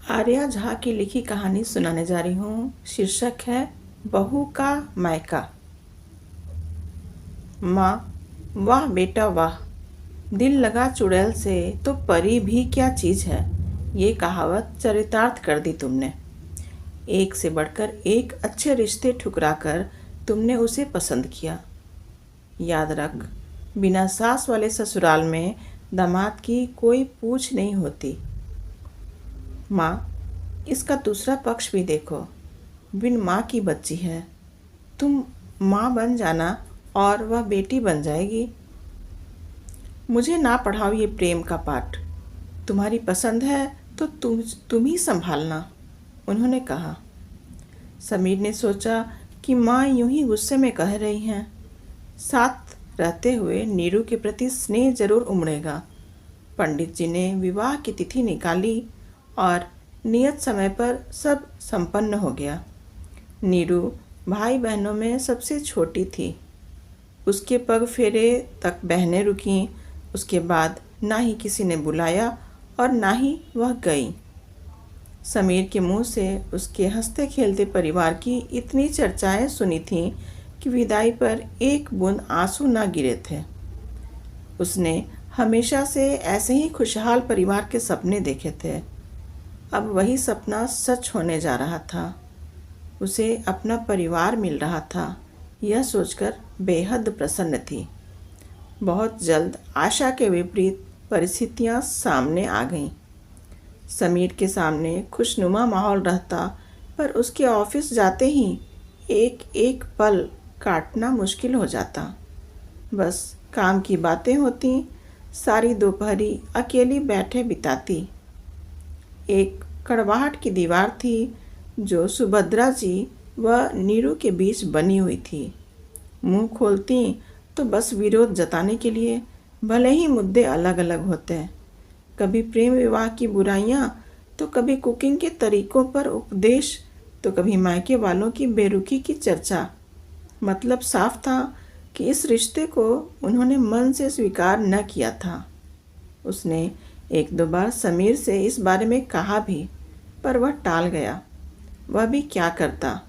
आर्या झा की लिखी कहानी सुनाने जा रही हूँ। शीर्षक है बहू का मायका। माँ, वाह बेटा वाह, दिल लगा चुड़ैल से तो परी भी क्या चीज़ है। ये कहावत चरितार्थ कर दी तुमने। एक से बढ़कर एक अच्छे रिश्ते ठुकराकर तुमने उसे पसंद किया। याद रख, बिना सास वाले ससुराल में दामाद की कोई पूछ नहीं होती। माँ, इसका दूसरा पक्ष भी देखो। बिन माँ की बच्ची है, तुम माँ बन जाना और वह बेटी बन जाएगी। मुझे ना पढ़ाओ ये प्रेम का पाठ। तुम्हारी पसंद है तो तुम ही संभालना, उन्होंने कहा। समीर ने सोचा कि माँ यूं ही गुस्से में कह रही हैं। साथ रहते हुए नीरू के प्रति स्नेह जरूर उमड़ेगा। पंडित जी ने विवाह की तिथि निकाली और नियत समय पर सब संपन्न हो गया। नीरू भाई बहनों में सबसे छोटी थी। उसके पग फेरे तक बहनें रुकीं। उसके बाद ना ही किसी ने बुलाया और ना ही वह गई। समीर के मुंह से उसके हंसते खेलते परिवार की इतनी चर्चाएं सुनी थीं कि विदाई पर एक बूंद आंसू ना गिरे थे। उसने हमेशा से ऐसे ही खुशहाल परिवार के सपने देखे थे। अब वही सपना सच होने जा रहा था। उसे अपना परिवार मिल रहा था, यह सोचकर बेहद प्रसन्न थी। बहुत जल्द आशा के विपरीत परिस्थितियां सामने आ गईं। समीर के सामने खुशनुमा माहौल रहता, पर उसके ऑफिस जाते ही एक एक पल काटना मुश्किल हो जाता। बस काम की बातें होती। सारी दोपहरी अकेली बैठे बिताती। एक कड़वाहट की दीवार थी जो सुभद्रा जी व नीरू के बीच बनी हुई थी। मुंह खोलती तो बस विरोध जताने के लिए, भले ही मुद्दे अलग अलग होते। कभी प्रेम विवाह की बुराइयां, तो कभी कुकिंग के तरीकों पर उपदेश, तो कभी मायके वालों की बेरुखी की चर्चा। मतलब साफ था कि इस रिश्ते को उन्होंने मन से स्वीकार न किया था। उसने एक दो बार समीर से इस बारे में कहा भी, पर वह टाल गया। वह भी क्या करता।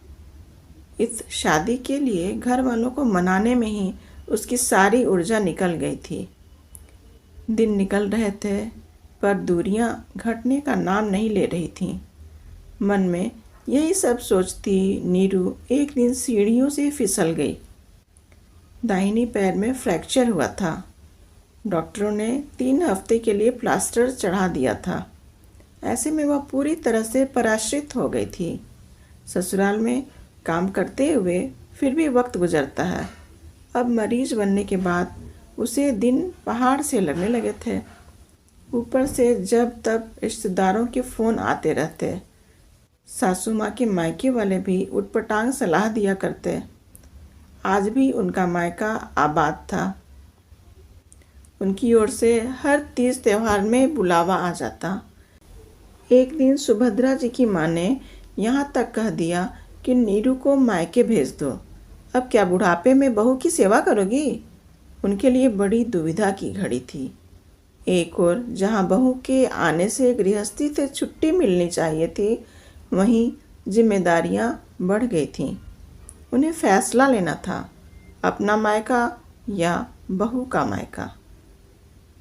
इस शादी के लिए घर वालों को मनाने में ही उसकी सारी ऊर्जा निकल गई थी। दिन निकल रहे थे, पर दूरियां घटने का नाम नहीं ले रही थीं। मन में यही सब सोचती नीरू एक दिन सीढ़ियों से फिसल गई। दाहिनी पैर में फ्रैक्चर हुआ था। डॉक्टरों ने 3 हफ्ते के लिए प्लास्टर चढ़ा दिया था। ऐसे में वह पूरी तरह से पराश्रित हो गई थी। ससुराल में काम करते हुए फिर भी वक्त गुजरता है। अब मरीज बनने के बाद उसे दिन पहाड़ से लगने लगे थे। ऊपर से जब तब रिश्तेदारों के फ़ोन आते रहते। सासू माँ के मायके वाले भी उटपटांग सलाह दिया करते। आज भी उनका मायका आबाद था। उनकी ओर से हर तीज त्योहार में बुलावा आ जाता। एक दिन सुभद्रा जी की माँ ने यहाँ तक कह दिया कि नीरू को मायके भेज दो। अब क्या बुढ़ापे में बहू की सेवा करोगी? उनके लिए बड़ी दुविधा की घड़ी थी। एक और जहाँ बहू के आने से गृहस्थी से छुट्टी मिलनी चाहिए थी, वहीं जिम्मेदारियाँ बढ़ गई थीं। उन्हें फैसला लेना था, अपना मायका या बहू का मायका।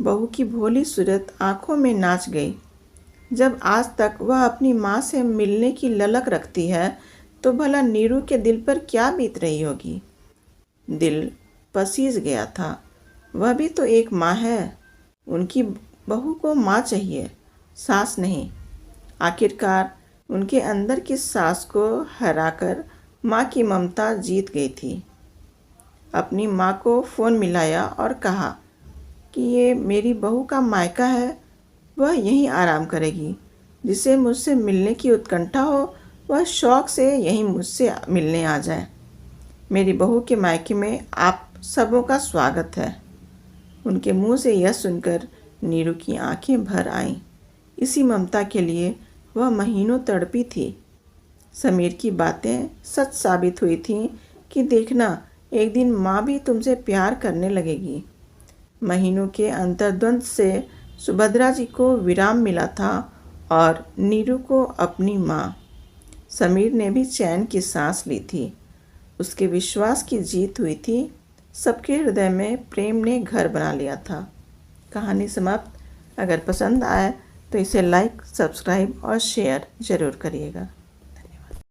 बहू की भोली सूरत आंखों में नाच गई। जब आज तक वह अपनी माँ से मिलने की ललक रखती है, तो भला नीरू के दिल पर क्या बीत रही होगी। दिल पसीज गया था। वह भी तो एक माँ है। उनकी बहू को माँ चाहिए, सास नहीं। आखिरकार उनके अंदर की सास को हराकर माँ की ममता जीत गई थी। अपनी माँ को फ़ोन मिलाया और कहा कि ये मेरी बहू का मायका है। वह यहीं आराम करेगी। जिसे मुझसे मिलने की उत्कंठा हो, वह शौक़ से यहीं मुझसे मिलने आ जाए। मेरी बहू के मायके में आप सबों का स्वागत है। उनके मुंह से यह सुनकर नीरू की आंखें भर आईं। इसी ममता के लिए वह महीनों तड़पी थी। समीर की बातें सच साबित हुई थीं कि देखना, एक दिन माँ भी तुमसे प्यार करने लगेगी। महीनों के अंतर्द्वंद से सुभद्रा जी को विराम मिला था और नीरू को अपनी माँ। समीर ने भी चैन की सांस ली थी। उसके विश्वास की जीत हुई थी। सबके हृदय में प्रेम ने घर बना लिया था। कहानी समाप्त। अगर पसंद आए तो इसे लाइक, सब्सक्राइब और शेयर ज़रूर करिएगा।